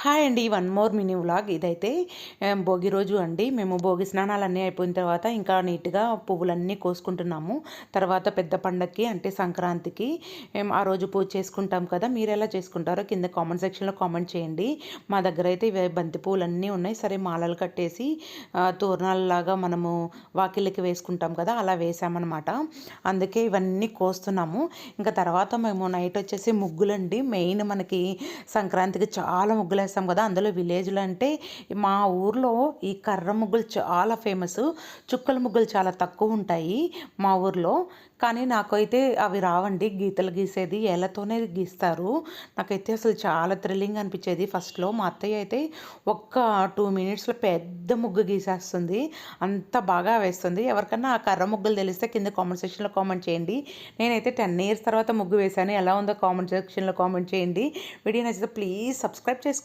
Hi అండి. One more mini vlog. ఇదైతే భోగి రోజు అండి. మేము భోగి స్నానాలన్నీ అయిపోయిన తర్వాత ఇంకా నీట్‌గా పువ్వులన్నీ కోసుకుంటున్నాము. తర్వాత పెద్ద పండక్కి అంటే సంక్రాంతికి ఆ రోజు పూజ చేసుకుంటాం కదా! మీరెలా చేసుకుంటారో కింద కామెంట్ సెక్షన్‌లో కామెంట్ చేయండి. మా దగ్గరైతే ఇవే బంతి పువ్వులన్నీ ఉన్నాయి. సరే మాలలు కట్టేసి తోరణాలలాగా మనము వాకిళ్ళకి వేసుకుంటాం కదా! అలా వేసామనమాట. అందుకే ఇవన్నీ కోస్తున్నాము. ఇంకా తర్వాత మేము నైట్ వచ్చేసి ముగ్గులండి. మెయిన్ మనకి సంక్రాంతికి చాలా ముగ్గులేస్తాం కదా! అందులో విలేజ్‌లో అంటే మా ఊర్లో ఈ కర్ర ముగ్గులు చాలా ఫేమసు. చుక్కల ముగ్గులు చాలా తక్కువుంటాయి మా ఊర్లో. కానీ నాకైతే అవి రావండి. గీతలు గీసేది ఏళ్ళతోనే గీస్తారు. నాకైతే అసలు చాలా థ్రిల్లింగ్ అనిపిచ్చేది ఫస్ట్‌లో. మా అత్తయ్య అయితే ఒక్క 2 మినిట్స్‌లో పెద్ద ముగ్గు గీసేస్తుంది. అంత బాగా వేస్తుంది. ఎవరికన్నా ఆ కర్ర ముగ్గులు తెలిస్తే కింద కామెంట్ సెక్షన్‌లో కామెంట్ చేయండి. నేనైతే 10 ఇయర్స్ తర్వాత ముగ్గు వేశాను. ఎలా ఉందో కామెంట్ సెక్షన్‌లో కామెంట్ చేయండి. వీడియో నచ్చితే ప్లీజ్ సబ్స్క్రైబ్ చేసుకోండి.